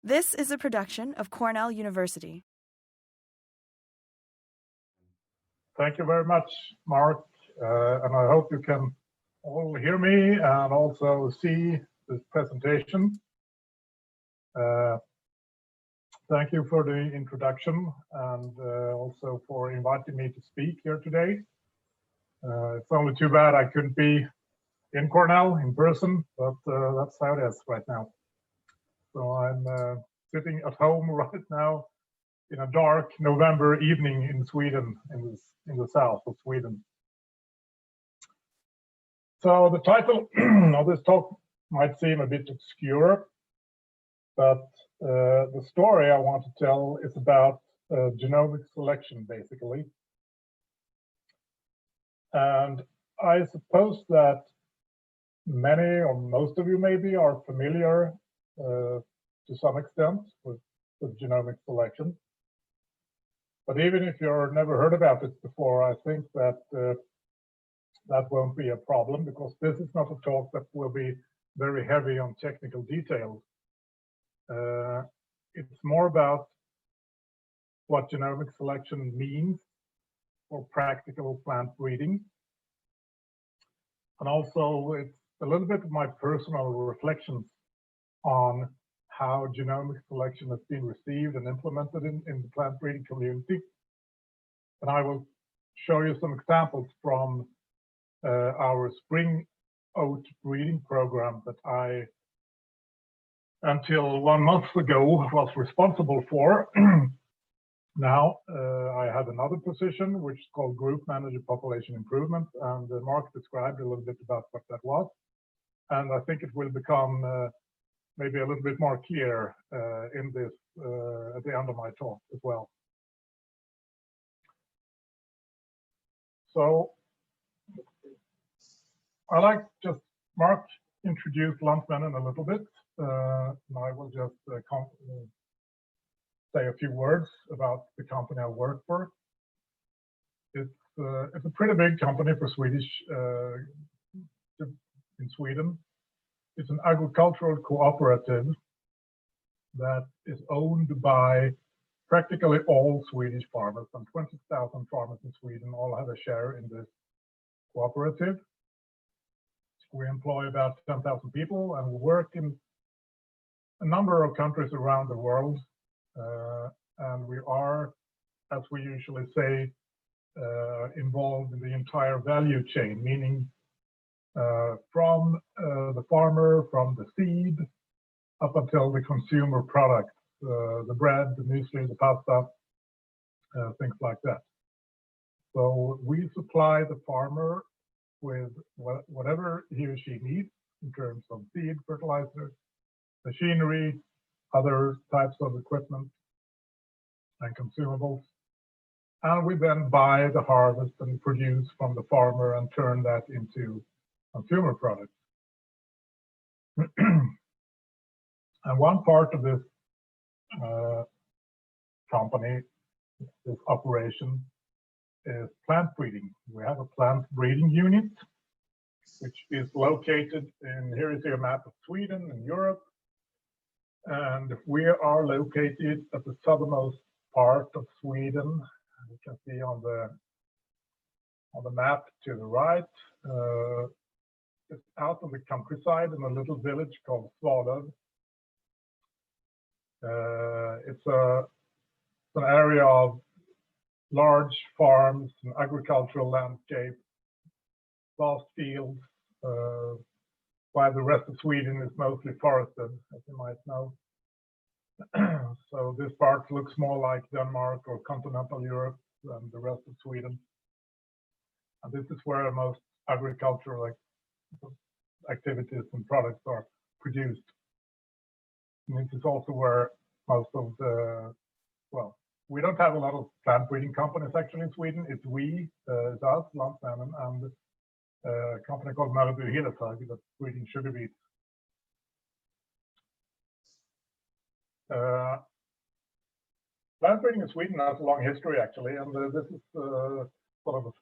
This is a production of Cornell University. Thank you very much, Mark, and I hope you can all hear me and also see this presentation. Thank you for the introduction and also for inviting me to speak here today. It's only too bad I couldn't be in Cornell in person, but that's how it is right now. So I'm sitting at home right now in a dark November evening in Sweden, in the south of Sweden. So the title of this talk might seem a bit obscure, but the story I want to tell is about genomic selection, basically. And I suppose that many or most of you maybe are familiar to some extent with genomic selection. But even if you've never heard about it before, I think that that won't be a problem, because this is not a talk that will be very heavy on technical details. It's more about what genomic selection means for practical plant breeding. And also it's a little bit of my personal reflections on how genomic selection has been received and implemented in the plant breeding community. And I will show you some examples from our spring oat breeding program that I, until 1 month ago, was responsible for. Now I have another position, which is called Group Manager Population Improvement, and Mark described a little bit about what that was. And I think it will become maybe a little bit more clear in this at the end of my talk as well. So I like just Mark introduced Lantmannen a little bit, and I will just say a few words about the company I work for. It's a pretty big company for Swedish in Sweden. It's an agricultural cooperative that is owned by practically all Swedish farmers. Some 20,000 farmers in Sweden all have a share in this cooperative. We employ about 10,000 people, and we work in a number of countries around the world. And we are, as we usually say, involved in the entire value chain, meaning from the farmer, from the seed, up until the consumer product, the bread, the muesli, the pasta, things like that. So we supply the farmer with whatever he or she needs in terms of seed, fertilizer, machinery, other types of equipment and consumables. And we then buy the harvest and produce from the farmer and turn that into consumer products. And one part of this company, this operation, is plant breeding. We have a plant breeding unit, which is located in, here is a map of Sweden and Europe. And we are located at the southernmost part of Sweden. You can see on the map to the right. It's out on the countryside in a little village called Svalöv. It's an area of large farms and agricultural landscape, vast fields, while the rest of Sweden is mostly forested, as you might know. So this part looks more like Denmark or continental Europe than the rest of Sweden. And this is where most agricultural activities and products are produced. And this is also where most of the, well, we don't have a lot of plant breeding companies actually in Sweden. It's it's us, Lantmannen, and a company called Hillesag that's breeding sugar beets. Plant breeding in Sweden has a long history actually, and this is sort of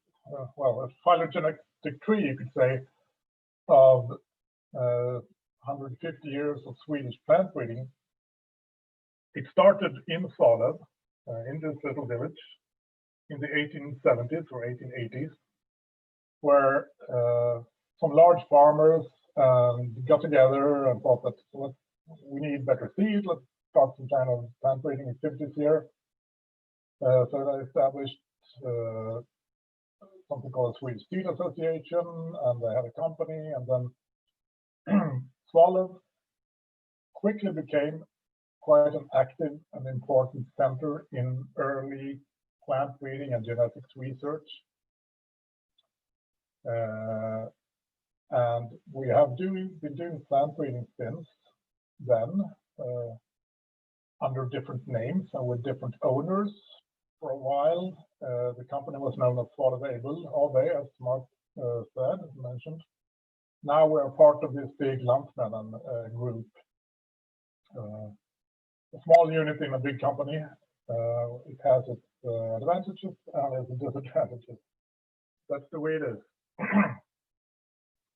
well, a phylogenetic tree, you could say, of 150 years of Swedish plant breeding. It started in Svalöv, in this little village, in the 1870s or 1880s, where some large farmers got together and thought that we need better seed. Let's start some kind of plant breeding activities here. So they established something called a Swedish Seed Association, and they had a company, and then Svalöv quickly became quite an active and important center in early plant breeding and genetics research. And we have been doing plant breeding since then, under different names and with different owners. For a while, the company was known as Svalöv AB, as Mark mentioned. Now we're part of this big Lantmannen group. A small unit in a big company. It has its advantages and its disadvantages. That's the way it is.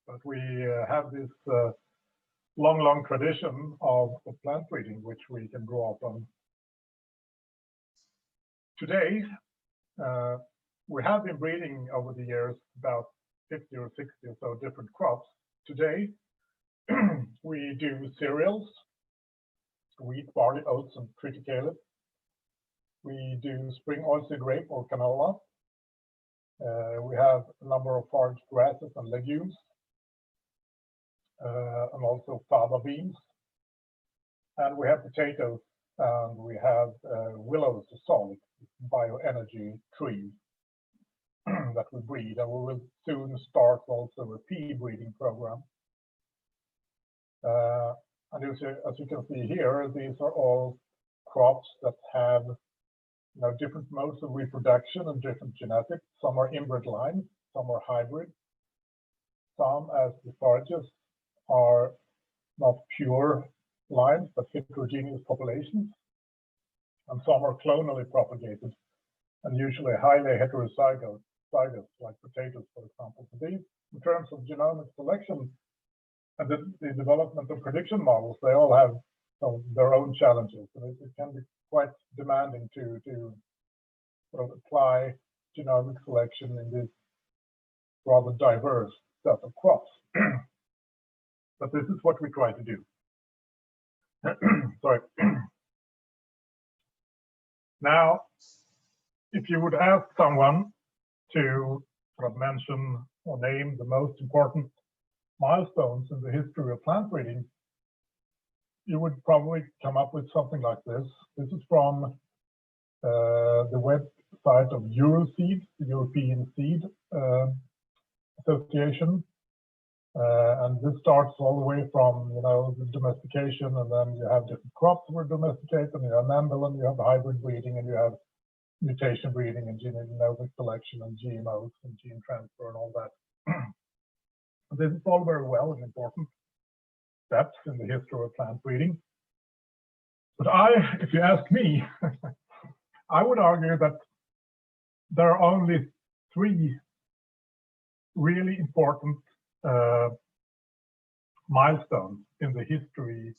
But we have this long tradition of plant breeding, which we can draw upon. Today, we have been breeding over the years about 50 or 60 or so different crops. Today, we do cereals, wheat, barley, oats, and triticale. We do spring oilseed rape or canola. We have a number of forage grasses and legumes, and also fava beans. And we have potatoes, and we have willows, a solid bioenergy tree that we breed. And we will soon start also a pea breeding program. And as you can see here, these are all crops that have different modes of reproduction and different genetics. Some are inbred lines, some are hybrid. Some, as the forages, are not pure lines, but heterogeneous populations. And some are clonally propagated and usually highly heterozygous, like potatoes, for example. So these, in terms of genomic selection and the development of prediction models, they all have their own challenges. And it can be quite demanding to sort of apply genomic selection in this rather diverse set of crops. But this is what we try to do. Sorry. Now, if you would ask someone to sort of mention or name the most important milestones in the history of plant breeding, you would probably come up with something like this. This is from the website of Euroseed, the European Seed Association. And this starts all the way from, the domestication, and then you have different crops that were domesticated, and you have mandolin, you have hybrid breeding, and you have mutation breeding and genomic selection and GMOs and gene transfer and all that. This is all very well and important steps in the history of plant breeding. But if you ask me, I would argue that there are only 3 really important milestones in the history,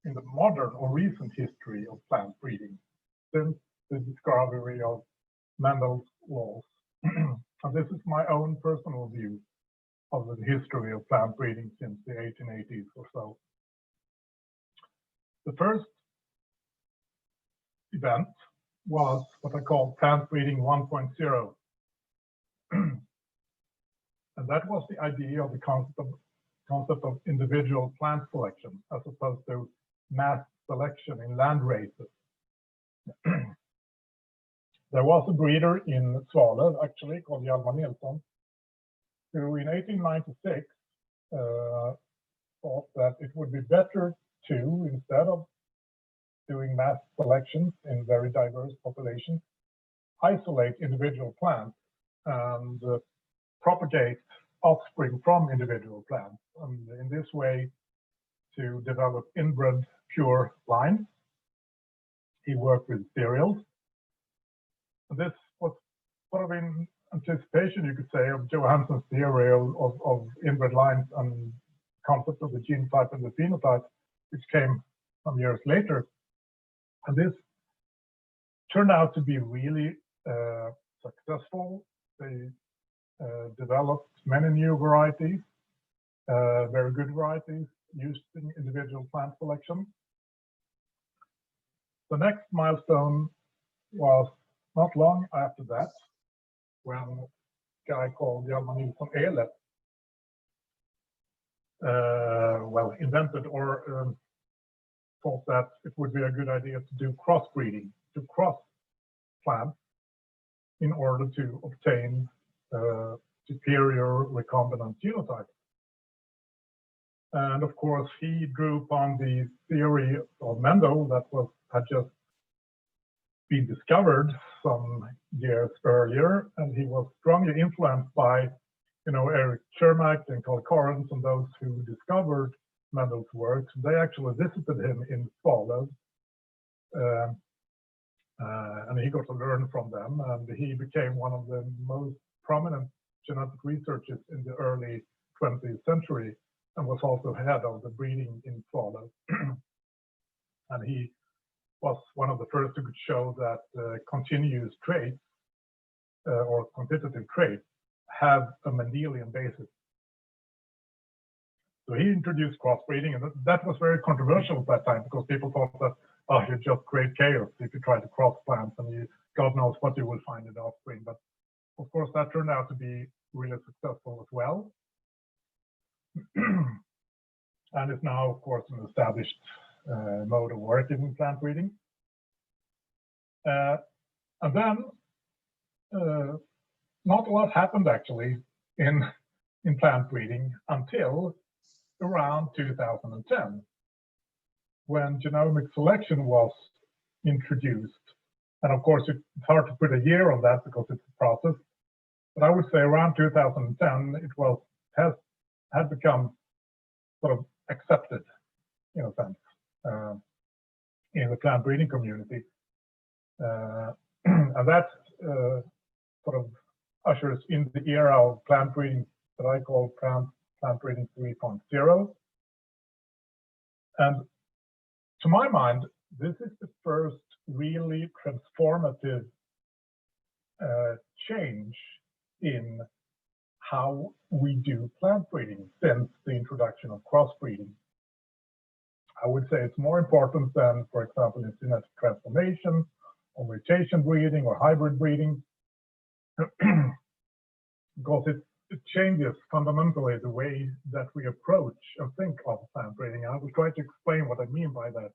in the modern or recent history of plant breeding, since the discovery of Mendel's laws. And this is my own personal view of the history of plant breeding since the 1880s or so. The first event was what I call plant breeding 1.0. And that was the idea of the concept of individual plant selection as opposed to mass selection in land races. There was a breeder in Svalöv, actually, called Lantmannen, who in 1896 thought that it would be better to, instead of doing mass selections in very diverse populations, isolate individual plants and propagate offspring from individual plants, and in this way to develop inbred pure lines. He worked with cereals. And this was sort of in anticipation, you could say, of Johansson's theory of inbred lines and concept of the genotype and the phenotype, which came some years later. And this turned out to be really successful. They developed many new varieties, very good varieties, used in individual plant selection. The next milestone was not long after that, when a guy called Lantmannen invented or thought that it would be a good idea to do crossbreeding, to cross plants in order to obtain superior recombinant genotypes. And of course, he drew upon the theory of Mendel that had just been discovered some years earlier, and he was strongly influenced by, Eric Chermak and Carl Correns and those who discovered Mendel's works. They actually visited him in Svalöv, and he got to learn from them, and he became one of the most prominent genetic researchers in the early 20th century, and was also head of the breeding in Svalöv. And he was one of the first who could show that continuous traits or quantitative traits have a Mendelian basis. So he introduced crossbreeding, and that was very controversial at that time, because people thought that, oh, you just create chaos if you try to cross plants, and God knows what you will find in the offspring. But of course, that turned out to be really successful as well. And it's now, of course, an established mode of working in plant breeding. And then not a lot happened actually in plant breeding until around 2010, when genomic selection was introduced. And of course, it's hard to put a year on that because it's a process. But I would say around 2010, it had become sort of accepted, in a sense, in the plant breeding community. And that sort of ushers in the era of plant breeding that I call plant breeding 3.0. And to my mind, this is the first really transformative change in how we do plant breeding since the introduction of crossbreeding. I would say it's more important than, for example, in genetic transformation or mutation breeding or hybrid breeding, because it changes fundamentally the way that we approach and think of plant breeding. I will try to explain what I mean by that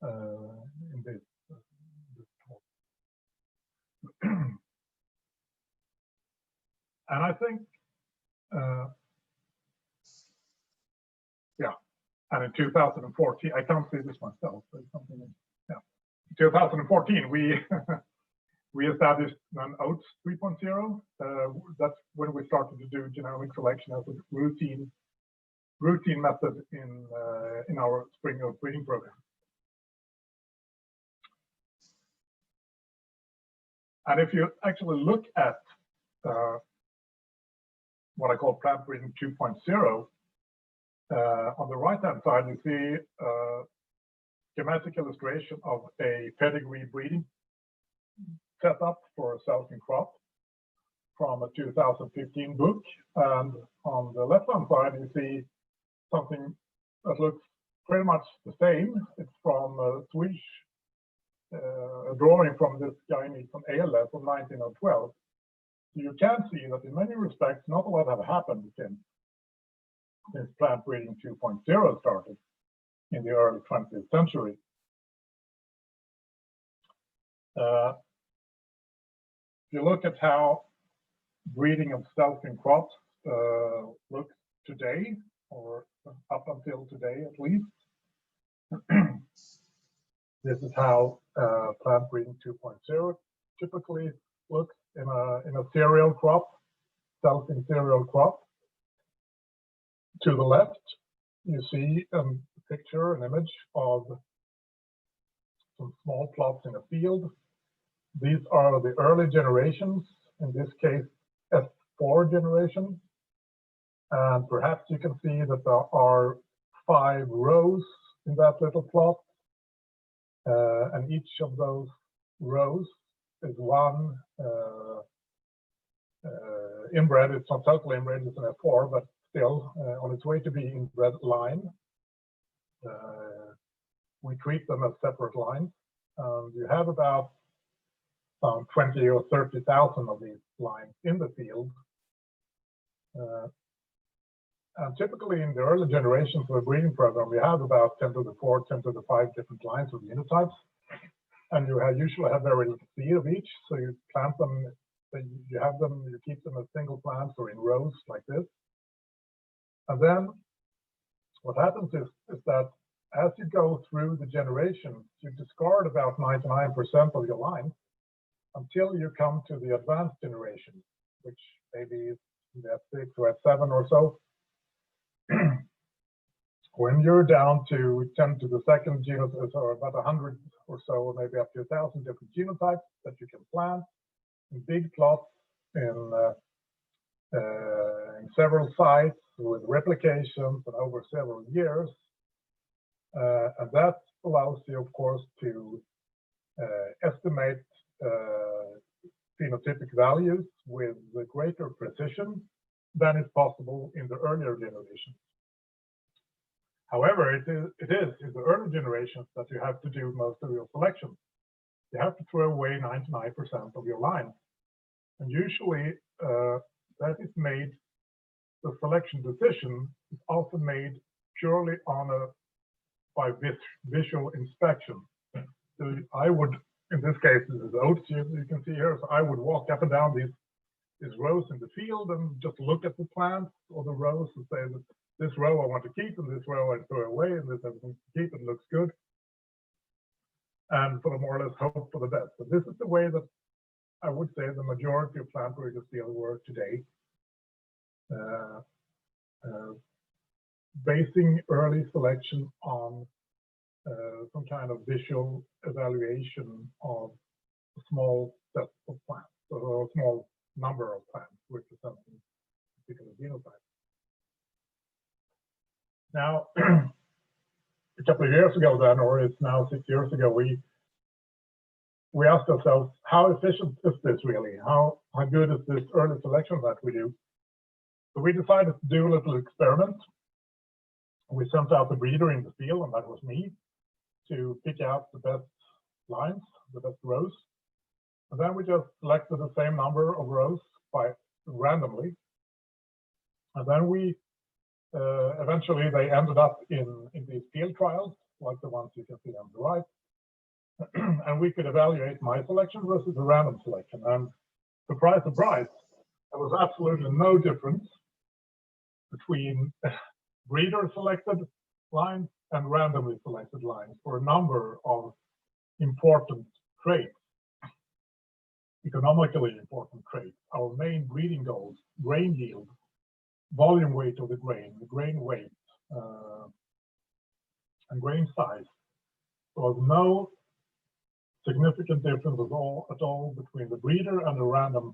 in this talk. And I think, and in 2014, I can't say this myself, but something, in 2014, we established an OATS 3.0. That's when we started to do genomic selection as a routine method in our spring oat breeding program. And if you actually look at what I call plant breeding 2.0, on the right-hand side, you see a schematic illustration of a pedigree breeding setup for cells in crop from a 2015 book. And on the left-hand side, you see something that looks pretty much the same. It's from a Swedish drawing from this guy from Alf from 1912. So you can see that in many respects, not a lot have happened since plant breeding 2.0 started in the early 20th century. If you look at how breeding of cells in crops looks today, or up until today at least, this is how plant breeding 2.0 typically looks in a cereal crop, cells in cereal crop. To the left, you see a picture, an image of some small plots in a field. These are the early generations, in this case, F4 generation. And perhaps you can see that there are 5 rows in that little plot. And each of those rows is one inbred. It's not totally inbred, it's an F4, but still on its way to be inbred line. We treat them as separate lines. You have about some 20 or 30,000 of these lines in the field. And typically in the early generations of a breeding program, we have about 10 to the 4, 10 to the 5 different lines of genotypes. And you usually have very little seed of each. So you plant them, you have them, you keep them as single plants or in rows like this. And then what happens is that as you go through the generations, you discard about 99% of your lines until you come to the advanced generation, which maybe is the F6 or F7 or so. When you're down to 10 to the second genotype, or about 100 or so, or maybe up to 1,000 different genotypes that you can plant in big plots in several sites with replications and over several years. And that allows you, of course, to estimate phenotypic values with greater precision than is possible in the earlier generations. However, it is in the early generations that you have to do most of your selections. You have to throw away 99% of your lines. And usually that is made, the selection decision is often made purely by visual inspection. So I would, in this case, this is oats you can see here. So I would walk up and down these rows in the field and just look at the plants or the rows and say that this row I want to keep and this row I throw away and this everything to keep, it looks good. And sort of more or less hope for the best. But this is the way that I would say the majority of plant breeders still work today. Basing early selection on some kind of visual evaluation of a small set of plants, or a small number of plants representing a particular genotype. Now, a couple of years ago then, or it's now 6 years ago, we asked ourselves, how efficient is this really? How good is this early selection that we do? So we decided to do a little experiment. We sent out the breeder in the field, and that was me, to pick out the best lines, the best rows. And then we just selected the same number of rows randomly. And then we eventually they ended up in these field trials, like the ones you can see on the right. And we could evaluate my selection versus a random selection. And surprise, surprise, there was absolutely no difference between breeder selected lines and randomly selected lines for a number of important traits, economically important traits. Our main breeding goals: grain yield, volume weight of the grain weight, and grain size. There was no significant difference at all between the breeder and the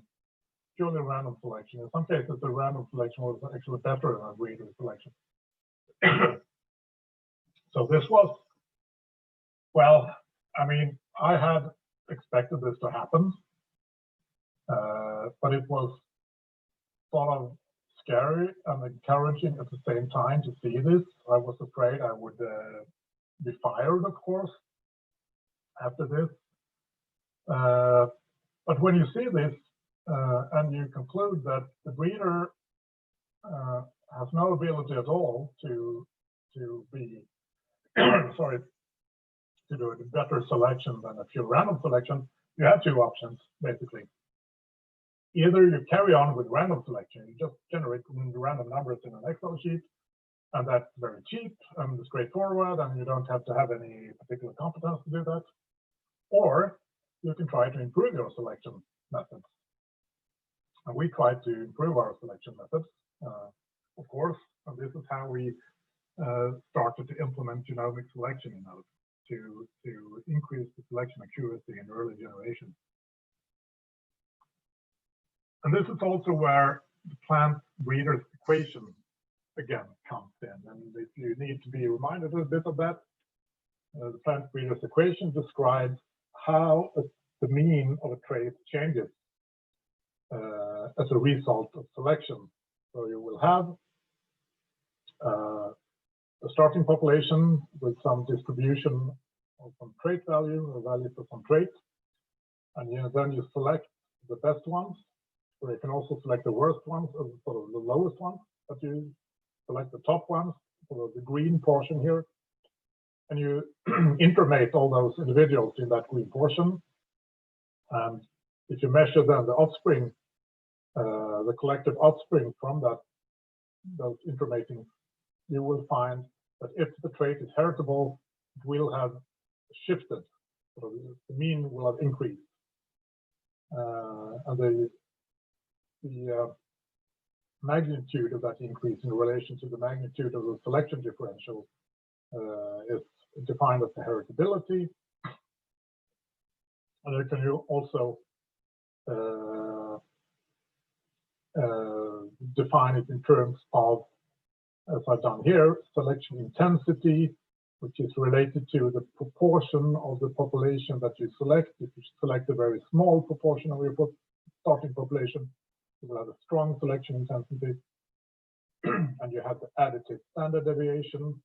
purely random selection. In some cases, the random selection was actually better than a breeder selection. So this was, well, I mean, I had expected this to happen, but it was sort of scary and encouraging at the same time to see this. I was afraid I would be fired, of course, after this. But when you see this and you conclude that the breeder has no ability at all to be sorry, to do a better selection than a pure random selection, you have two options basically. Either you carry on with random selection, you just generate random numbers in an Excel sheet, and that's very cheap and straightforward, and you don't have to have any particular competence to do that. Or you can try to improve your selection methods. And we tried to improve our selection methods, of course, and this is how we started to implement genomic selection in those to increase the selection accuracy in early generations. And this is also where the plant breeder's equation again comes in. And if you need to be reminded a bit of that, The plant breeder's equation describes how the mean of a trait changes as a result of selection. So you will have a starting population with some distribution of some trait value or value for some trait, and then you select the best ones, or you can also select the worst ones, or sort of the lowest ones, but you select the top ones, sort of the green portion here, and you intermate all those individuals in that green portion. And if you measure then the offspring, the collective offspring from those intermating, you will find that if the trait is heritable, it will have shifted. So the mean will have increased. And the magnitude of that increase in relation to the magnitude of the selection differential is defined as the heritability. And you can also define it in terms of, as I've done here, selection intensity, which is related to the proportion of the population that you select. If you select a very small proportion of your starting population, you will have a strong selection intensity. And you have the additive standard deviation,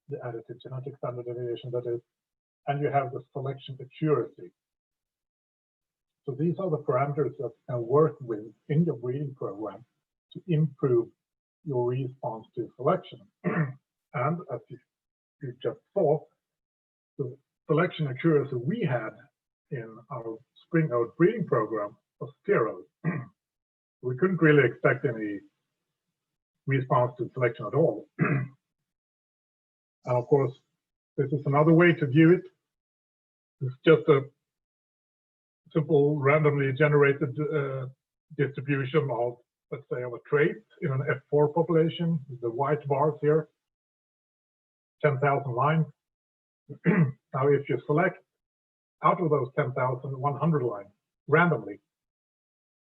the additive genetic standard deviation, that is, and you have the selection accuracy. So these are the parameters that you can work with in your breeding program to improve your response to selection. And as you just saw, the selection accuracy we had in our spring oat breeding program was 0. We couldn't really expect any response to selection at all. And of course, this is another way to view it. It's just a simple randomly generated distribution of, let's say, of a trait in an F4 population. The white bars here, 10,000 lines. Now, if you select out of those 10,100 lines randomly,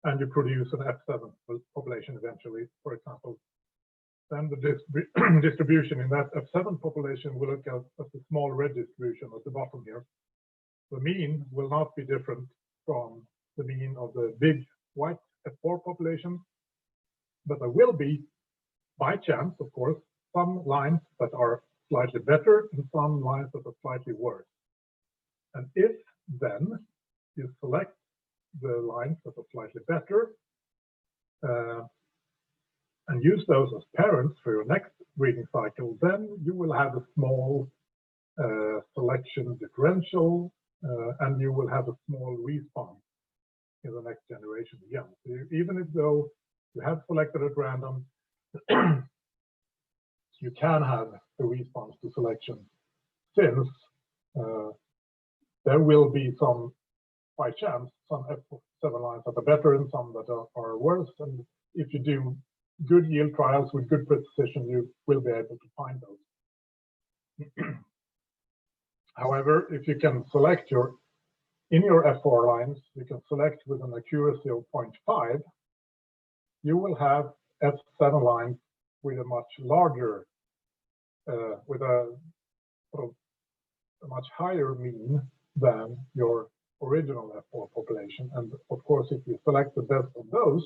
and you produce an F7 population eventually, for example, then the distribution in that F7 population will look as the small red distribution at the bottom here. The mean will not be different from the mean of the big white F4 population, but there will be, by chance, of course, some lines that are slightly better and some lines that are slightly worse. And if then you select the lines that are slightly better and use those as parents for your next breeding cycle, then you will have a small selection differential, and you will have a small response in the next generation again. So even if though you have selected at random, you can have a response to selection, since there will be some, by chance, some F7 lines that are better and some that are worse. And if you do good yield trials with good precision, you will be able to find those. However, if you can select in your F4 lines, you can select with an accuracy of 0.5, you will have F7 lines with a much larger, with a much higher mean than your original F4 population. And of course, if you select the best of those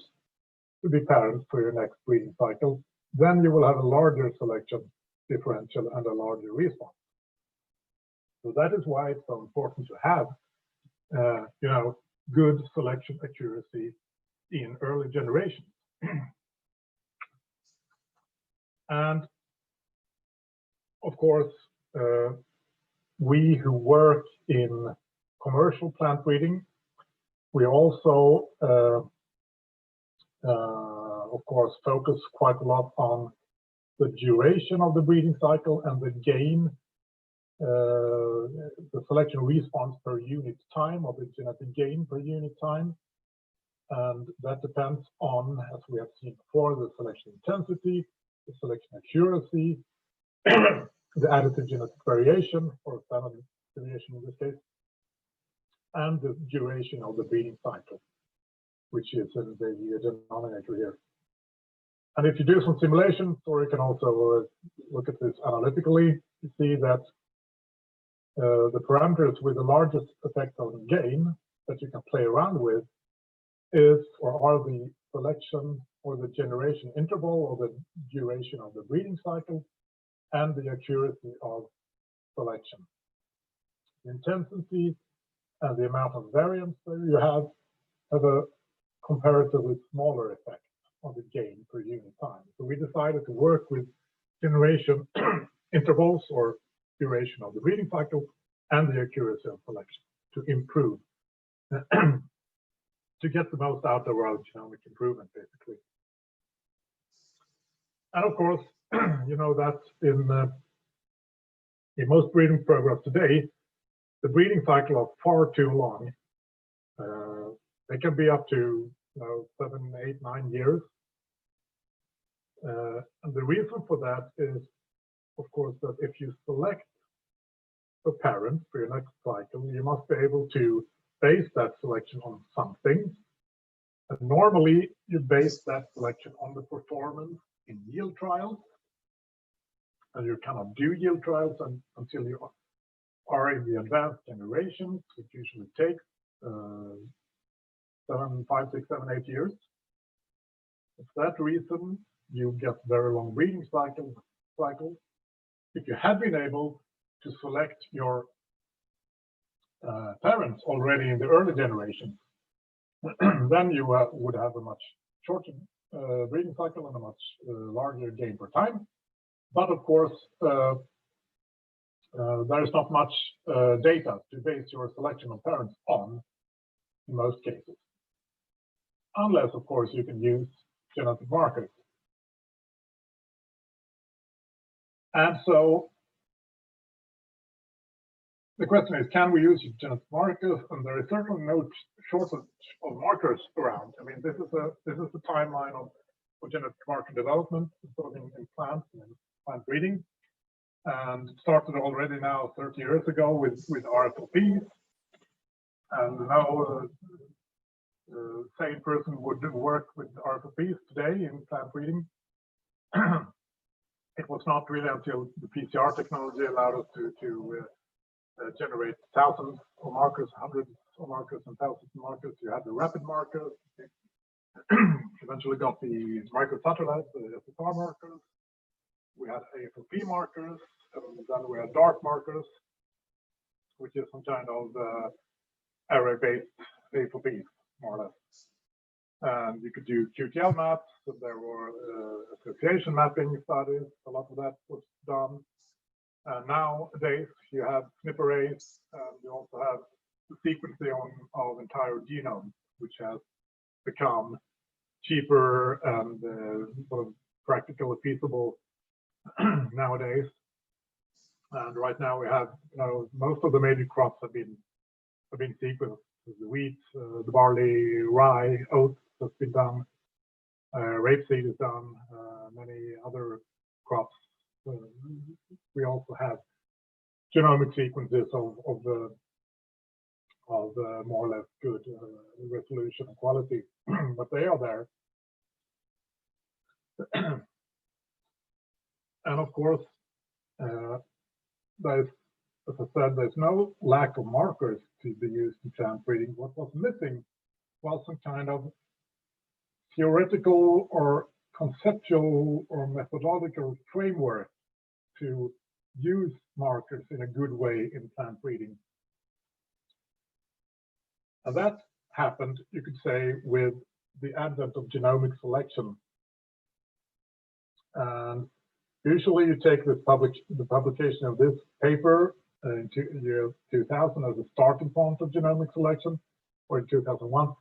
to be parents for your next breeding cycle, then you will have a larger selection differential and a larger response. So that is why it's so important to have, good selection accuracy in early generations. And of course, we who work in commercial plant breeding, we also, of course, focus quite a lot on the duration of the breeding cycle and the gain, the selection response per unit time, or the genetic gain per unit time. And that depends on, as we have seen before, the selection intensity, the selection accuracy, the additive genetic variation, or standard deviation in this case, and the duration of the breeding cycle, which is in the denominator here. And if you do some simulations, or you can also look at this analytically, you see that the parameters with the largest effect on gain that you can play around with is or are the selection or the generation interval or the duration of the breeding cycle and the accuracy of selection. The intensity and the amount of variance that you have a comparatively smaller effect on the gain per unit time. So we decided to work with generation intervals or duration of the breeding cycle and the accuracy of selection to improve, to get the most out of our genomic improvement, basically. And of course, you know that in most breeding programs today, the breeding cycle are far too long. They can be up to 7, 8, 9 years. And the reason for that is, of course, that if you select a parent for your next cycle, you must be able to base that selection on something. And normally, you base that selection on the performance in yield trials. And you cannot do yield trials until you are in the advanced generations, which usually takes 5, 6, 7, 8 years. For that reason, you get very long breeding cycles. If you had been able to select your parents already in the early generations, then you would have a much shorter breeding cycle and a much larger gain per time. But of course, there is not much data to base your selection of parents on in most cases. Unless, of course, you can use genetic markers. And so the question is, can we use genetic markers? And there is certainly no shortage of markers around. I mean, this is the timeline of genetic marker development, starting in plants and plant breeding, and it started already now 30 years ago with RFLPs, and now the same person would work with RFLPs today in plant breeding. It was not really until the PCR technology allowed us to generate thousands of markers, hundreds of markers, and thousands of markers. You had the rapid markers. Eventually got the microsatellites, the SSR markers. We had AFLP markers, and then we had dark markers, which is some kind of array-based AFLPs, more or less. And you could do QTL maps, and there were association mapping studies. A lot of that was done. And nowadays, you have SNP arrays, and you also have the sequencing of entire genomes, which has become cheaper and sort of practically feasible nowadays. And right now we have, most of the major crops have been sequenced. The wheat, the barley, rye, oats has been done. Rapeseed is done. Many other crops. We also have genomic sequences of the more or less good resolution and quality, but they are there. And of course, there's, as I said, there's no lack of markers to be used in plant breeding. What was missing was some kind of theoretical or conceptual or methodological framework to use markers in a good way in plant breeding. And that happened, you could say, with the advent of genomic selection. And usually you take the publication of this paper in year 2000 as a starting point of genomic selection, or in 2001.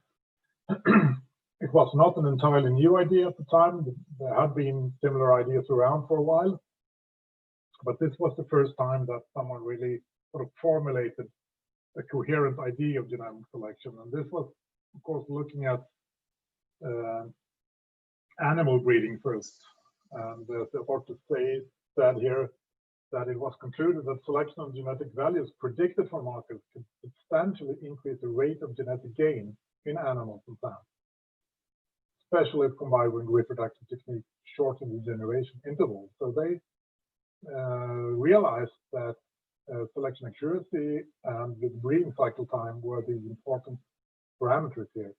It was not an entirely new idea at the time. There had been similar ideas around for a while, but this was the first time that someone really sort of formulated a coherent idea of genomic selection. And this was, of course, looking at animal breeding first. And the author said here that it was concluded that selection of genetic values predicted for markers could substantially increase the rate of genetic gain in animals and plants, especially if combined with reproductive techniques shorten the generation interval. So they realized that selection accuracy and with breeding cycle time were the important parameters here.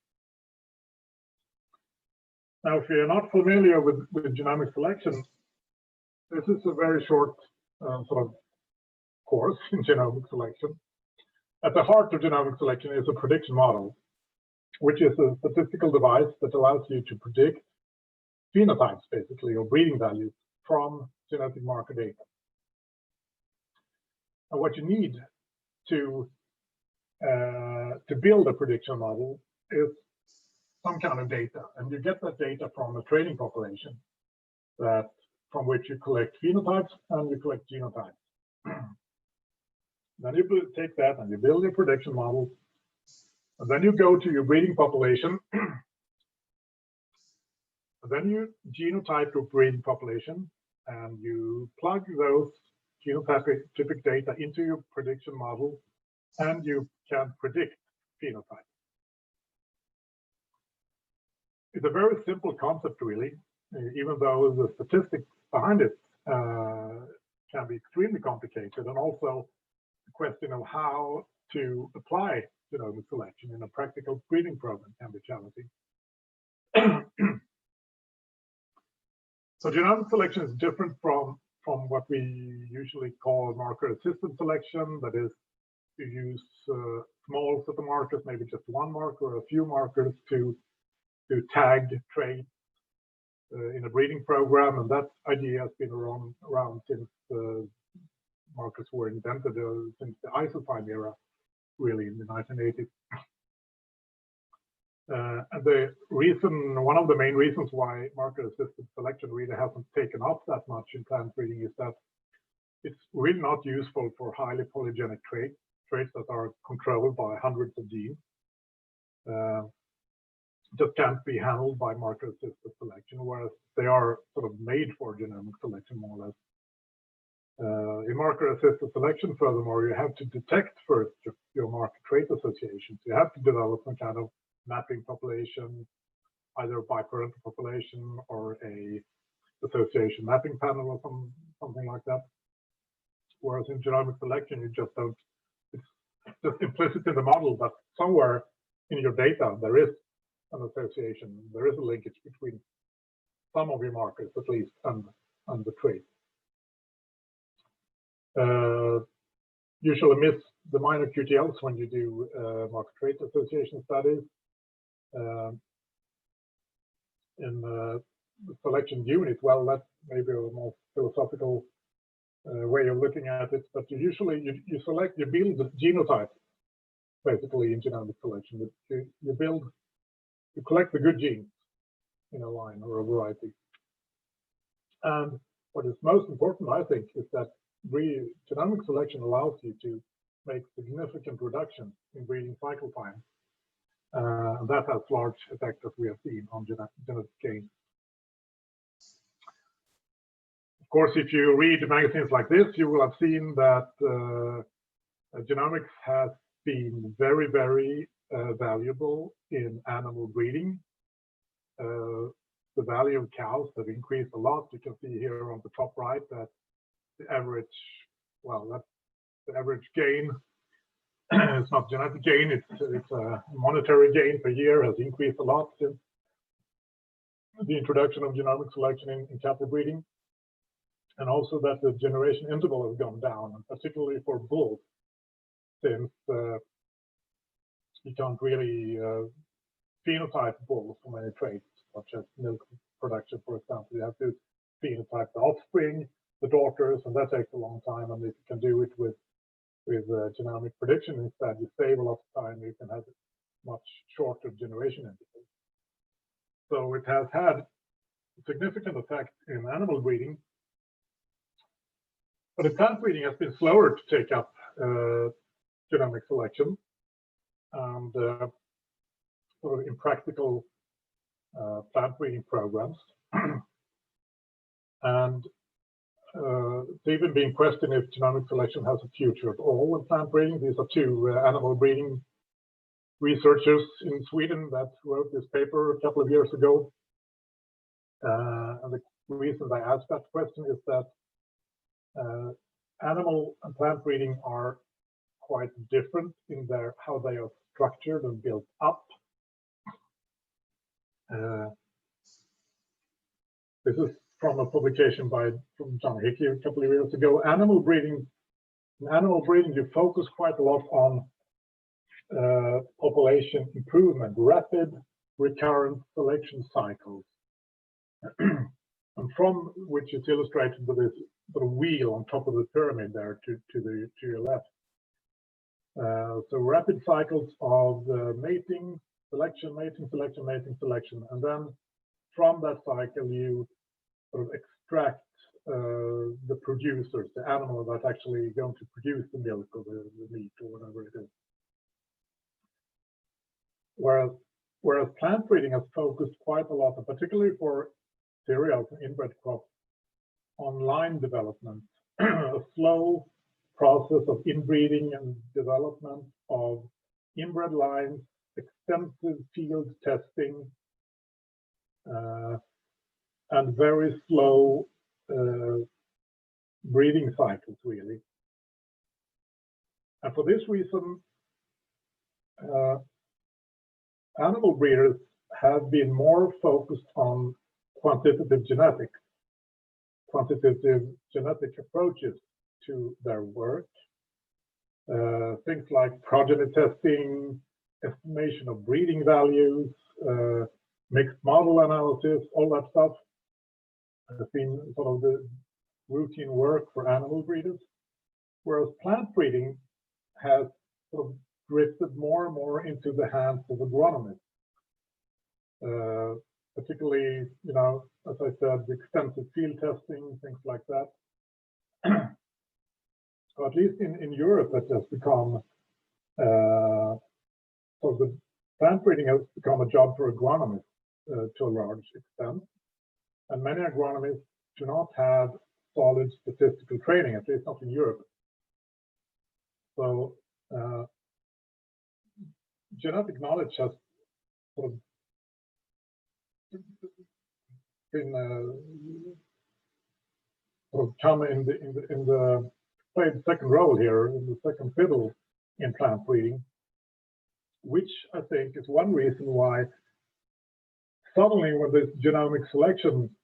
Now, if you're not familiar with genomic selection, this is a very short sort of course in genomic selection. At the heart of genomic selection is a prediction model, which is a statistical device that allows you to predict phenotypes, basically, or breeding values from genetic marker data. And what you need to build a prediction model is some kind of data, and you get that data from a training population from which you collect phenotypes and you collect genotypes. Then you take that and you build your prediction model, and then you go to your breeding population, and then you genotype your breeding population, and you plug those genotypic data into your prediction model, and you can predict phenotype. It's a very simple concept, really, even though the statistics behind it can be extremely complicated, and also the question of how to apply genomic selection in a practical breeding program can be challenging. So genomic selection is different from what we usually call marker-assisted selection. That is, you use small set of markers, maybe just one marker or a few markers to tag traits in a breeding program, and that idea has been around since markers were invented, since the isotype era, really in the 1980s. And one of the main reasons why marker-assisted selection really hasn't taken off that much in plant breeding is that it's really not useful for highly polygenic traits that are controlled by hundreds of genes. Just can't be handled by marker-assisted selection, whereas they are sort of made for genomic selection, more or less. In marker-assisted selection, furthermore, you have to detect first your marker trait associations. You have to develop some kind of mapping population, either by parental population or a association mapping panel or something like that. Whereas in genomic selection, you just don't, it's just implicit in the model, but somewhere in your data, there is an association, there is a linkage between some of your markers, at least, and the trait. Usually miss the minor QTLs when you do marker trait association studies. In the selection unit, well, that's maybe a more philosophical way of looking at it, but you build the genotype, basically, in genomic selection. You collect the good genes in a line or a variety. And what is most important, I think, is that genomic selection allows you to make significant reductions in breeding cycle time. And that has large effects, as we have seen, on genetic gain. Of course, if you read magazines like this, you will have seen that genomics has been very, very valuable in animal breeding. The value of cows have increased a lot. You can see here on the top right that the average, well, that's the average gain. It's not genetic gain, it's a monetary gain per year has increased a lot since the introduction of genomic selection in cattle breeding. And also that the generation interval has gone down, and particularly for bulls, since you can't really phenotype bulls for many traits, such as milk production, for example. You have to phenotype the offspring, the daughters, and that takes a long time. And if you can do it with genomic prediction instead, you save a lot of time. You can have much shorter generation intervals. So it has had a significant effect in animal breeding, but in plant breeding has been slower to take up genomic selection, and sort of in practical plant breeding programs. And it's even being questioned if genomic selection has a future at all in plant breeding. These are two animal breeding researchers in Sweden that wrote this paper a couple of years ago. And the reason I asked that question is that animal and plant breeding are quite different in how they are structured and built up. This is from a publication from John Hickey a couple of years ago. In animal breeding, you focus quite a lot on population improvement, rapid recurrent selection cycles, and from which is illustrated with this sort of wheel on top of the pyramid there to your left. So rapid cycles of mating, selection, mating, selection, mating, selection, and then from that cycle you sort of extract the producers, the animal that's actually going to produce the milk or the meat or whatever it is. Whereas plant breeding has focused quite a lot, and particularly for cereals and inbred crops, on line development, a slow process of inbreeding and development of inbred lines, extensive field testing, and very slow breeding cycles, really. And for this reason, animal breeders have been more focused on quantitative genetic approaches to their work. Things like progeny testing, estimation of breeding values, mixed model analysis, all that stuff has been sort of the routine work for animal breeders, whereas plant breeding has sort of drifted more and more into the hands of agronomists. Particularly, you know, as I said, the extensive field testing, things like that. So at least in Europe, that has become, so the plant breeding has become a job for agronomists to a large extent. And many agronomists do not have solid statistical training, at least not in Europe. So genetic knowledge has sort of been sort of come in the played second role here, in the second fiddle in plant breeding, which I think is one reason why suddenly when this genomic selection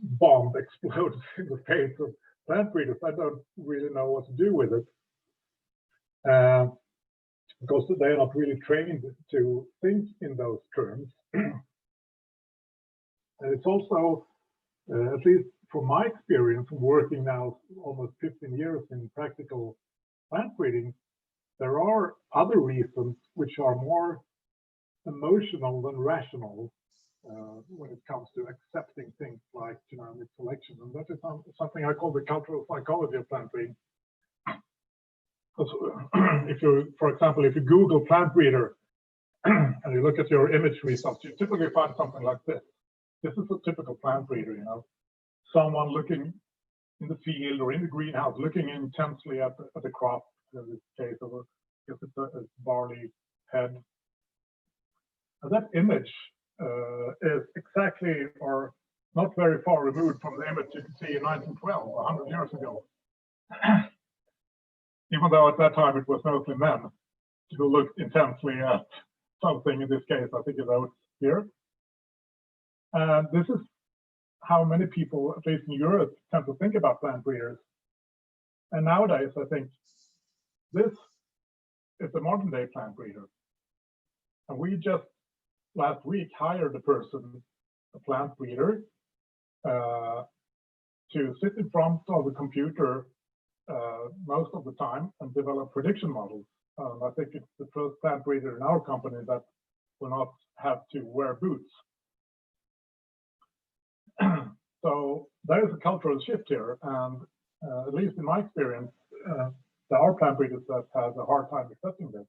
bomb explodes in the face of plant breeders, I don't really know what to do with it. Because they are not really trained to think in those terms. And it's also, at least from my experience from working now almost 15 years in practical plant breeding, there are other reasons which are more emotional than rational when it comes to accepting things like genomic selection. And that is something I call the cultural psychology of plant breeding. If you, for example, if you Google plant breeder and you look at your image results, you typically find something like this. This is a typical plant breeder, you know, someone looking in the field or in the greenhouse, looking intensely at the crop. In this case, of it's a barley head. And that image is exactly or not very far removed from the image you can see in 1912, 100 years ago. Even though at that time it was mostly men who looked intensely at something, in this case, I think it's oats here. And this is how many people, at least in Europe, tend to think about plant breeders. And nowadays, I think this is a modern day plant breeder. And we just last week hired a person, a plant breeder, to sit in front of the computer most of the time and develop prediction models. I think it's the first plant breeder in our company that will not have to wear boots. So there is a cultural shift here, and at least in my experience, there are plant breeders that have a hard time accepting this.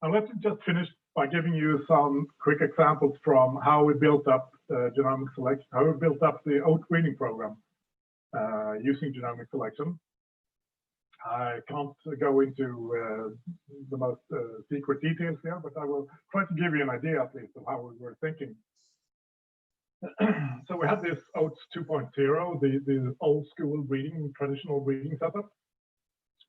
And let's just finish by giving you some quick examples from how we built up genomic selection, how we built up the oat breeding program using genomic selection. I can't go into the most secret details here, but I will try to give you an idea at least of how we were thinking. So we had this OATS 2.0, the old school breeding, traditional breeding setup,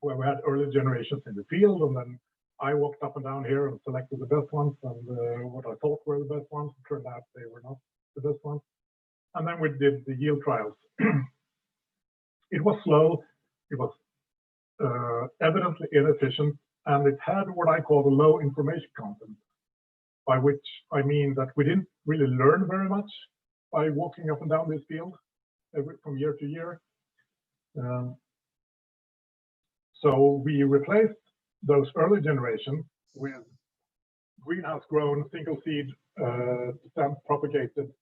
where we had early generations in the field, and then I walked up and down here and selected the best ones, and what I thought were the best ones. It turned out they were not the best ones. And then we did the yield trials. It was slow, it was evidently inefficient, and it had what I call the low information content, by which I mean that we didn't really learn very much by walking up and down this field from year to year. So we replaced those early generations with greenhouse grown single seed stem propagated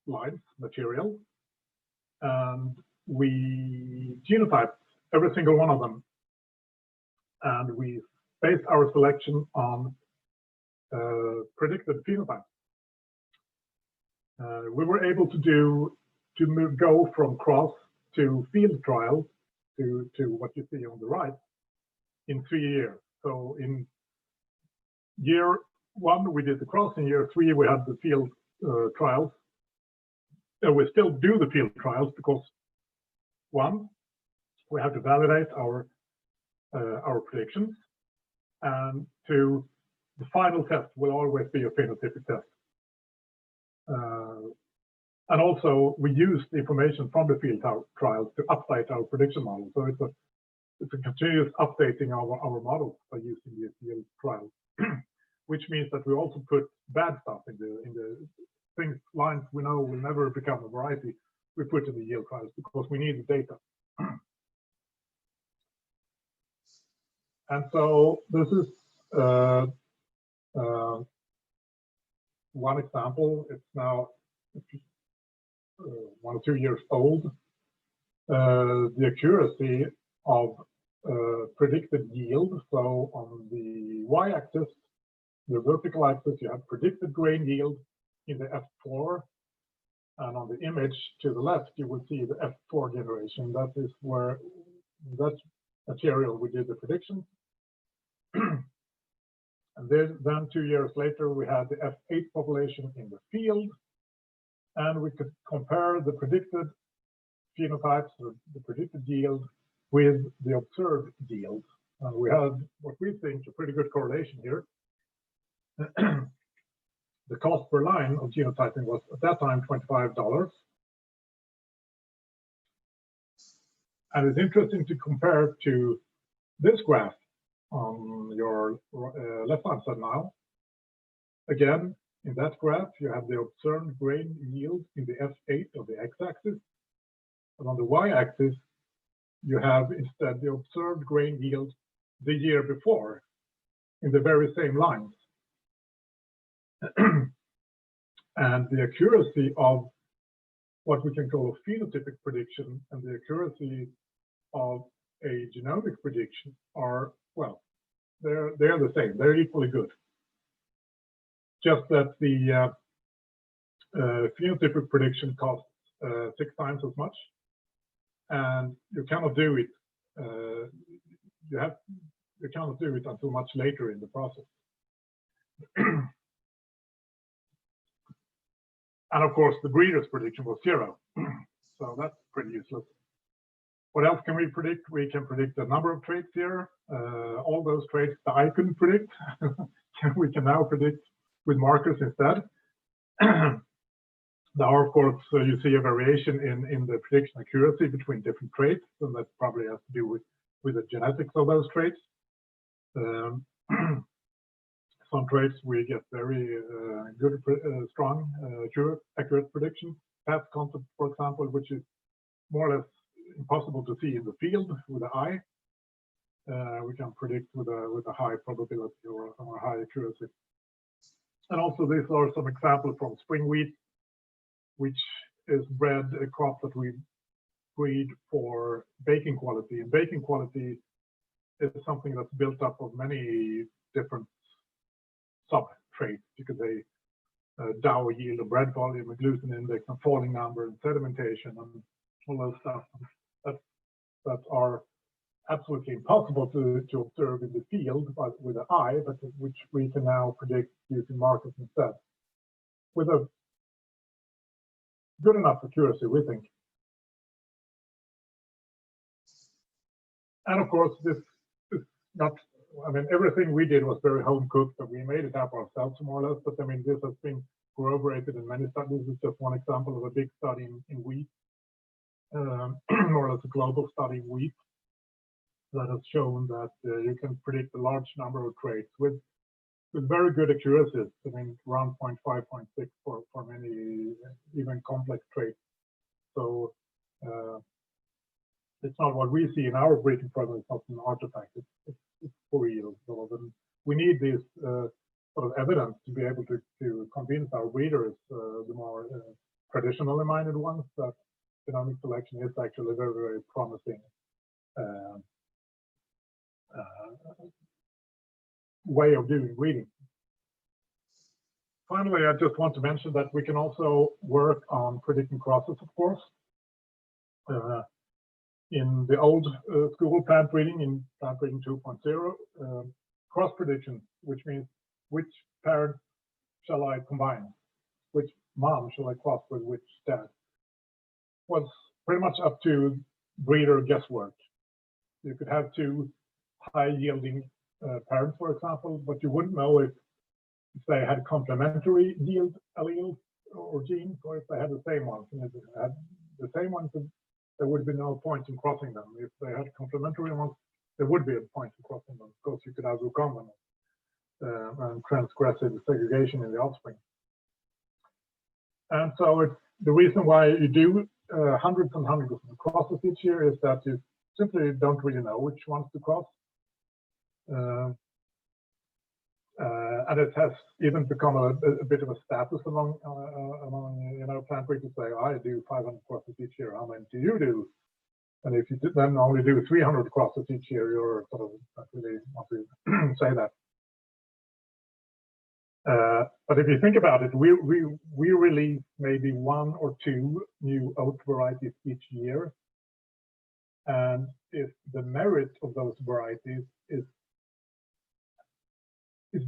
lines material, and we genotyped every single one of them, and we based our selection on predicted phenotypes. We were able to go from cross to field trials to what you see on the right in 3 years. So in year 1 we did the cross, in year 3 we had the field trials. We still do the field trials because 1, we have to validate our predictions, and 2, the final test will always be a phenotypic test. And also, we use the information from the field trials to update our prediction model. So it's a continuous updating of our models by using the field trials, which means that we also put bad stuff in the things, lines we know will never become a variety. We put in the yield trials because we need the data. And so this is one example. It's now 1 or 2 years old. The accuracy of predicted yield. So on the y-axis, the vertical axis, you have predicted grain yield in the F4, and on the image to the left, you will see the F4 generation. That is where that material we did the prediction. And then 2 years later, we had the F8 population in the field, and we could compare the predicted phenotypes, or the predicted yield, with the observed yield. And we had what we think a pretty good correlation here. The cost per line of genotyping was at that time $25. And it's interesting to compare to this graph on your left-hand side now. Again, in that graph, you have the observed grain yield in the F8 of the x-axis. And on the y-axis, you have instead the observed grain yield the year before in the very same lines. And the accuracy of what we can call a phenotypic prediction and the accuracy of a genomic prediction are, well, they're the same. They're equally good. Just that the phenotypic prediction costs 6 times as much, and you cannot do it. You cannot do it until much later in the process. And of course, the breeder's prediction was 0, so that's pretty useless. What else can we predict? We can predict a number of traits here. All those traits that I couldn't predict, we can now predict with markers instead. Now, of course, you see a variation in the prediction accuracy between different traits, and that probably has to do with the genetics of those traits. Some traits we get very good, strong, accurate prediction. Path concept, for example, which is more or less impossible to see in the field with the eye. We can predict with a high probability or a high accuracy. And also, these are some examples from spring wheat, which is bred a crop that we breed for baking quality. And baking quality is something that's built up of many different sub-traits. You could say dough yield, or bread volume, a gluten index, and falling number, and sedimentation, and all those stuff that are absolutely impossible to observe in the field but with the eye, but which we can now predict using markers instead. with a good enough accuracy, we think. And of course, this is not, I mean, everything we did was very home cooked, but we made it up ourselves more or less. But I mean, this has been corroborated in many studies. This is just one example of a big study in wheat, more or less a global study in wheat, that has shown that you can predict a large number of traits with very good accuracies. I mean, around 0.5, 0.6 for many even complex traits. So it's not what we see in our breeding program. It's not an artifact. It's for real. So then we need this sort of evidence to be able to convince our breeders, the more traditionally minded ones, that genomic selection is actually a very, very promising way of doing breeding. Finally, I just want to mention that we can also work on predicting crosses, of course. In the old school plant breeding, in plant breeding 2.0, cross prediction, which means which parent shall I combine, which mom shall I cross with which dad, was pretty much up to breeder guesswork. You could have two high-yielding parents, for example, but you wouldn't know if they had complementary yield alleles or genes, or if they had the same ones. And if they had the same ones, there would be no point in crossing them. If they had complementary ones, there would be a point in crossing them, because you could have recombinant and transgressive segregation in the offspring. And so it's the reason why you do hundreds and hundreds of crosses each year is that you simply don't really know which ones to cross. And it has even become a bit of a status among plant breeders to say, I do 500 crosses each year. How many do you do? And if you then only do 300 crosses each year, you're sort of not really want to say that. But if you think about it, we release maybe 1 or 2 new oat varieties each year. And if the merit of those varieties is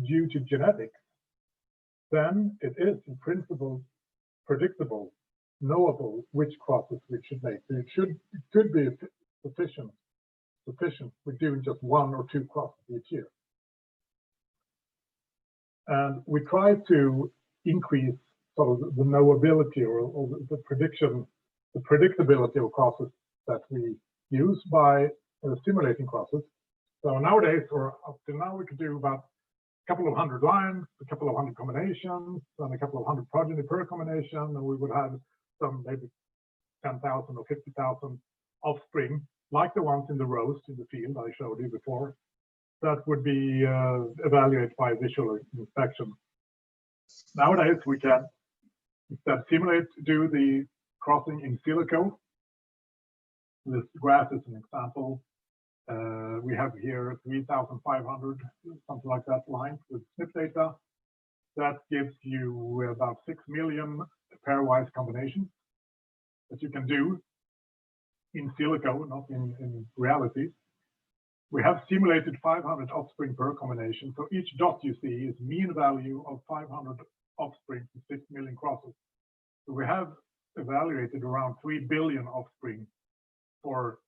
due to genetics, then it is in principle predictable, knowable which crosses we should make. So it could be sufficient with doing just 1 or 2 crosses each year. And we try to increase sort of the knowability or the prediction, the predictability of crosses that we use by simulating crosses. So nowadays, or up to now, we could do about a couple of 100 lines, a couple of 100 combinations, and a couple of 100 progeny per combination, and we would have some maybe 10,000 or 50,000 offspring, like the ones in the rows in the field I showed you before, that would be evaluated by visual inspection. Nowadays, we can instead do the crossing in silico. This graph is an example. We have here 3,500, something like that, lines with SNP data. That gives you about 6 million pairwise combinations that you can do in silico, not in reality. We have simulated 500 offspring per combination. So each dot you see is mean value of 500 offspring to 6 million crosses. So we have evaluated around 3 billion offspring for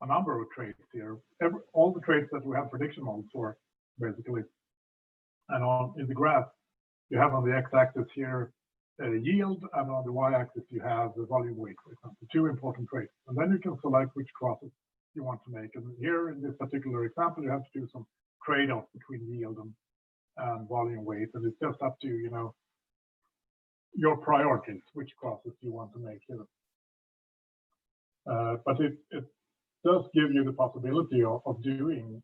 a number of traits here. All the traits that we have prediction models for, basically. And in the graph, you have on the x-axis here yield, and on the y-axis you have the volume weight, for example, 2 important traits. And then you can select which crosses you want to make. And here in this particular example, you have to do some trade-off between yield and volume weight. And it's just up to, your priorities, which crosses you want to make here. But it does give you the possibility of doing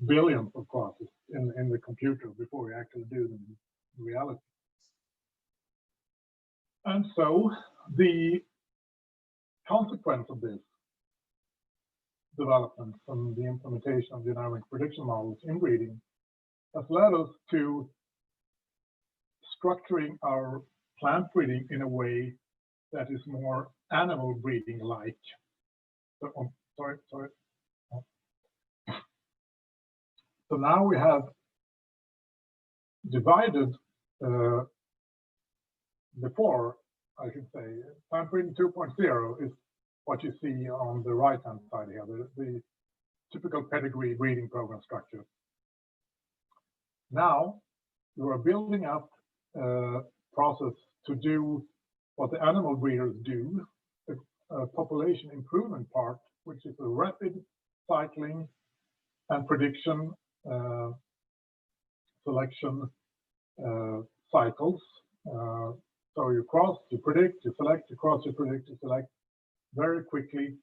billions of crosses in the computer before you actually do them in reality. And so the consequence of this development from the implementation of genomic prediction models in breeding has led us to structuring our plant breeding in a way that is more animal breeding like. So now we have divided before, I should say, plant breeding 2.0 is what you see on the right-hand side here, the typical pedigree breeding program structure. Now, you are building up a process to do what the animal breeders do, a population improvement part, which is a rapid cycling and prediction selection cycles. So you cross, you predict, you select, you cross, you predict, you select very quickly.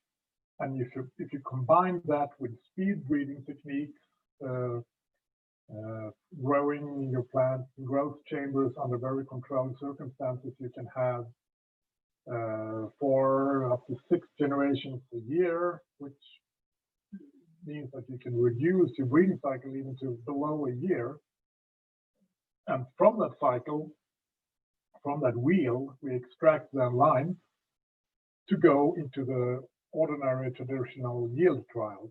And if you combine that with speed breeding techniques, growing your plant growth chambers under very controlled circumstances, you can have 4 up to 6 generations a year, which means that you can reduce your breeding cycle even to below a year. And from that cycle, from that wheel, we extract the lines to go into the ordinary traditional yield trials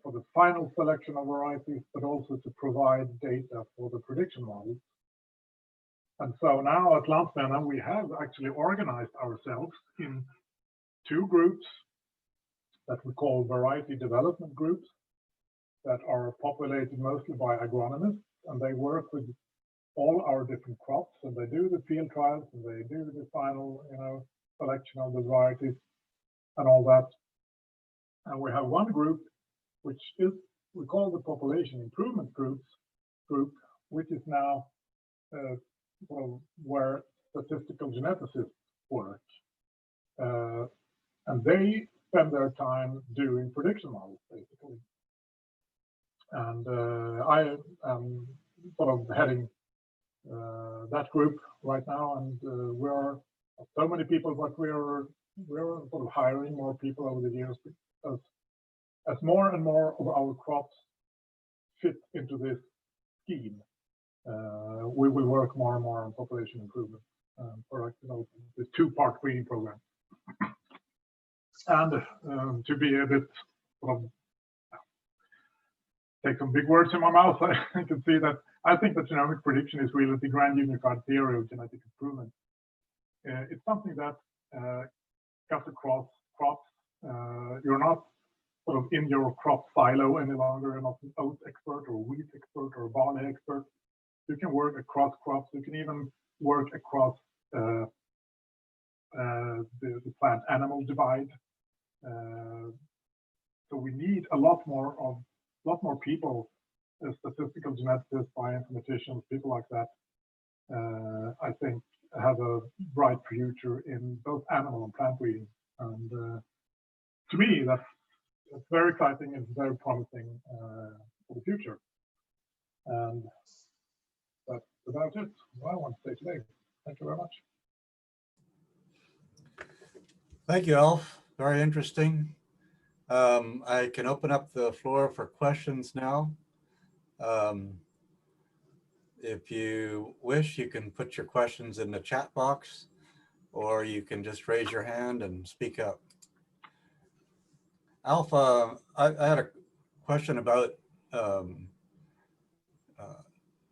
for the final selection of varieties, but also to provide data for the prediction models. And so now at Lantmannen, we have actually organized ourselves in 2 groups that we call variety development groups that are populated mostly by agronomists, and they work with all our different crops, and they do the field trials, and they do the final, selection of the varieties and all that. And we have one group, which is, we call the population improvement group, which is now where statistical geneticists work. And they spend their time doing prediction models, basically. And I am sort of heading that group right now, and we're so many people, but we're sort of hiring more people over the years as more and more of our crops fit into this scheme. We will work more and more on population improvement for the 2-part breeding program. And to be a bit sort of take some big words in my mouth, I can see that I think that genomic prediction is really the grand unified theory of genetic improvement. It's something that cuts across crops. You're not sort of in your crop silo any longer. You're not an oat expert or wheat expert or barley expert. You can work across crops. You can even work across the plant-animal divide. So we need a lot more people, statistical geneticists, bioinformaticians, people like that. I think have a bright future in both animal and plant breeding. And to me, that's very exciting and very promising for the future. And that's about it. What I want to say today. Thank you very much. Thank you, Alf. Very interesting. I can open up the floor for questions now. If you wish, you can put your questions in the chat box, or you can just raise your hand and speak up. Alf, I had a question about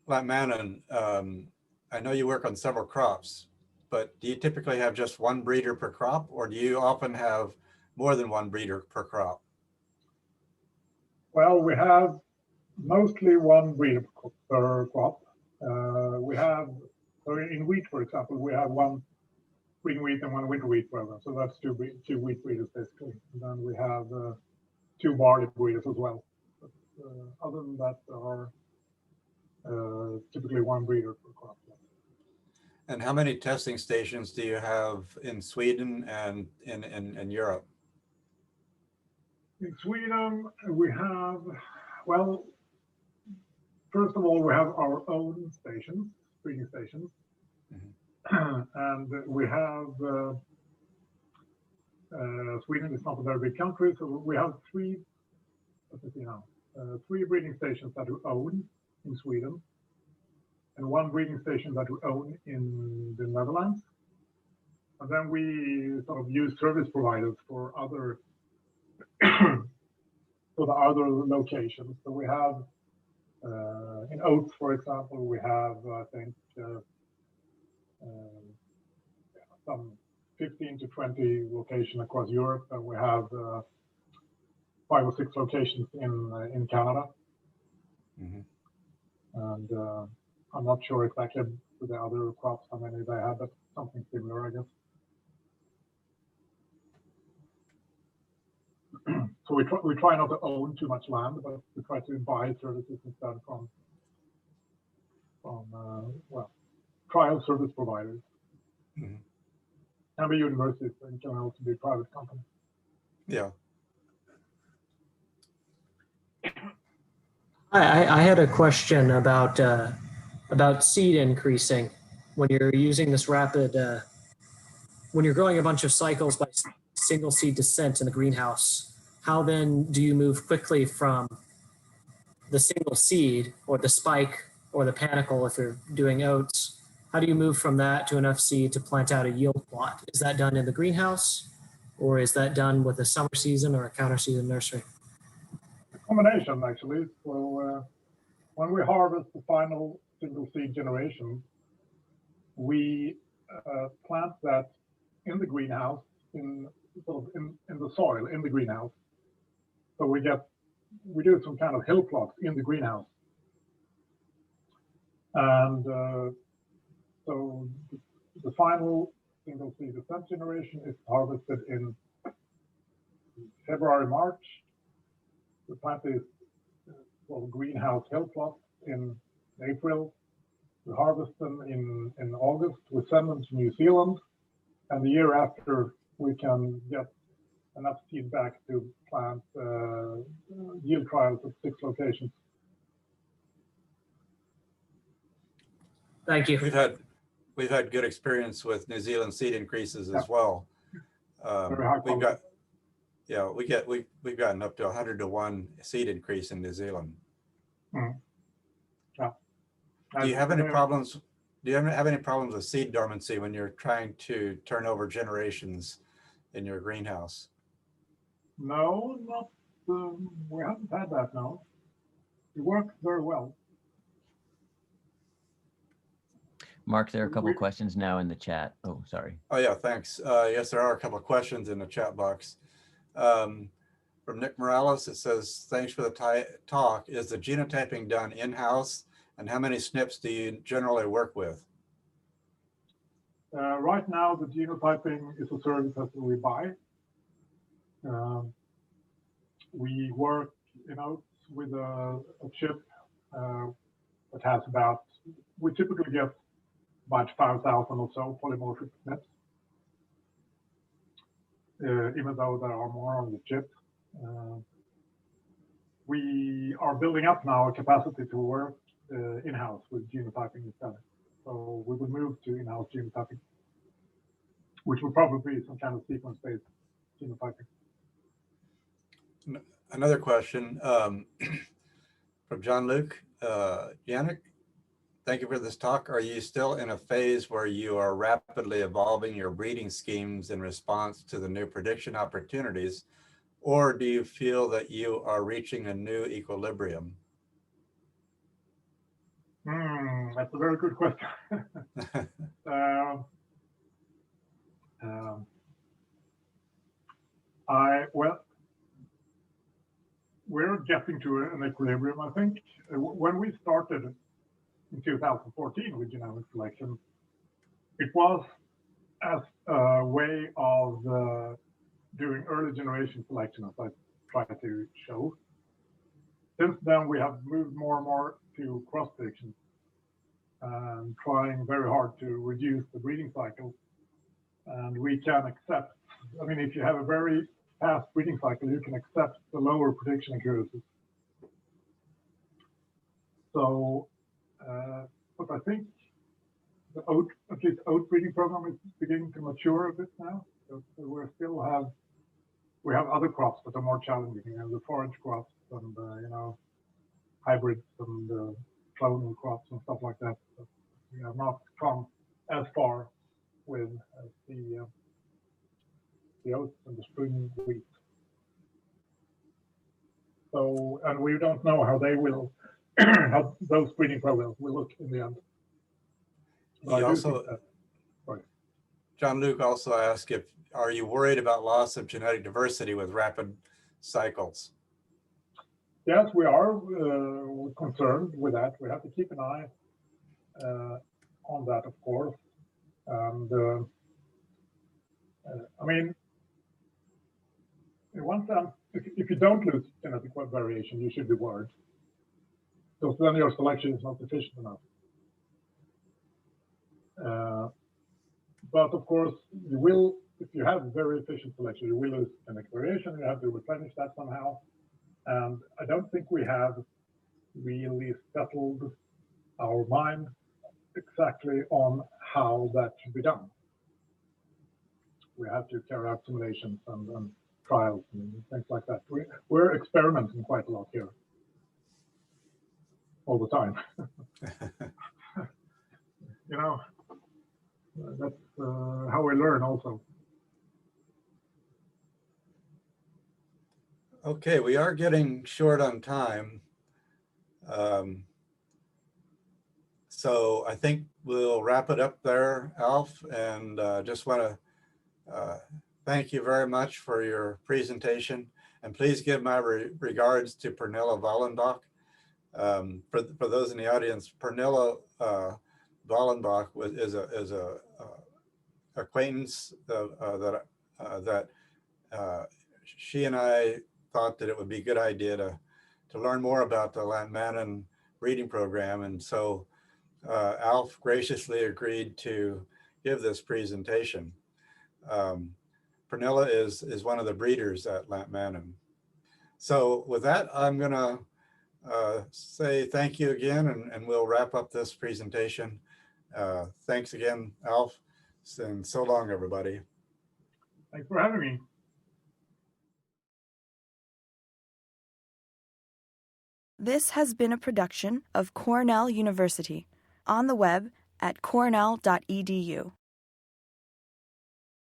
Lantmannen. I know you work on several crops, but do you typically have just one breeder per crop, or do you often have more than one breeder per crop? Well, we have mostly one breeder per crop. We have, so in wheat, for example, we have one spring wheat and one winter wheat program. So that's two wheat breeders, basically. And then we have 2 barley breeders as well. But, other than that, there are typically one breeder per crop. And how many testing stations do you have in Sweden and in Europe? In Sweden, we have, well, first of all, we have our own stations, breeding stations. Mm-hmm. And we have, Sweden is not a very big country, so we have 3 breeding stations that we own in Sweden, and 1 breeding station that we own in the Netherlands. And then we sort of use service providers for other for the other locations. So we have in oats, for example, we have I think some 15 to 20 locations across Europe, and we have 5 or 6 locations in Canada. Mhm. And I'm not sure exactly with the other crops how many they have, but something similar, I guess. So we try not to own too much land, but we try to buy services instead from well, trial service providers. Mhm. Can be universities, and can also be private companies. Yeah. I had a question about seed increasing when you're using this rapid when you're growing a bunch of cycles by single seed descent in the greenhouse. How then do you move quickly from the single seed or the spike or the panicle if you're doing oats? How do you move from that to enough seed to plant out a yield plot? Is that done in the greenhouse, or is that done with a summer season or a counter season nursery? A combination, actually. So when we harvest the final single seed generation, we plant that in the greenhouse, in the soil in the greenhouse. So we do some kind of hill plots in the greenhouse, and so the final single seed descent generation is harvested in February, March. The plant is greenhouse hill plots in April. We harvest them in August. We send them to New Zealand, and the year after we can get enough seed back to plant yield trials at 6 locations. Thank you. We've had good experience with New Zealand seed increases as Yeah. well. Very high quality. We've gotten up to 100 to 1 seed increase in New Zealand. Mm. Yeah. Do you have any problems? Do you have any problems with seed dormancy when you're trying to turn over generations in your greenhouse? No, not. We haven't had that now. It works very well. Mark, there are a couple of questions now in the chat. Oh, sorry. Oh yeah, thanks. Yes, there are a couple of questions in the chat box. From Nick Morales, it says, thanks for the talk. Is the genotyping done in-house, and how many SNPs do you generally work with? Right now, the genotyping is a service that we buy. We work, with a chip that has we typically get about 5,000 or so polymorphic SNPs, even though there are more on the chip. We are building up now a capacity to work in-house with genotyping instead. So we will move to in-house genotyping, which will probably be some kind of sequence-based genotyping. Another question from John Luke. Yannick, thank you for this talk. Are you still in a phase where you are rapidly evolving your breeding schemes in response to the new prediction opportunities, or do you feel that you are reaching a new equilibrium? That's a very good question. We're getting to an equilibrium, I think. When we started in 2014 with genomic selection, it was as a way of doing early generation selection, as I tried to show. Since then, we have moved more and more to cross prediction and trying very hard to reduce the breeding cycle. And we can accept, if you have a very fast breeding cycle, you can accept the lower prediction accuracies. So, but I think the at least oat breeding program is beginning to mature a bit now. So we have other crops that are more challenging, the forage crops and hybrids and clonal crops and stuff like that. But we have not come as far with the oats and the spring wheat. So, and we don't know how they will, how those breeding programs will look in the end. Jean-Luc also asked are you worried about loss of genetic diversity with rapid cycles? Yes, we are concerned with that. We have to keep an eye on that, of course. And I mean, in one sense, if you don't lose genetic variation, you should be worried. So then your selection is not efficient enough. But of course, you will, if you have very efficient selection, you will lose genetic variation. You have to replenish that somehow. And I don't think we have really settled our mind exactly on how that should be done. We have to carry out simulations and trials and things like that. We're experimenting quite a lot here, all the time. You know, that's how we learn also. Okay, we are getting short on time. So I think we'll wrap it up there, Alf, and just want to thank you very much for your presentation. And please give my regards to Pernilla Wallenbach. For those in the audience, Pernilla Wallenbach is a acquaintance that she and I thought that it would be a good idea to learn more about the Lantmannen breeding program. And so Alf graciously agreed to give this presentation. Pernilla is one of the breeders at Lantmannen. So with that, I'm gonna say thank you again, and we'll wrap up this presentation. Thanks again, Alf, and so long, everybody. Thanks for having me. This has been a production of Cornell University, on the web at cornell.edu.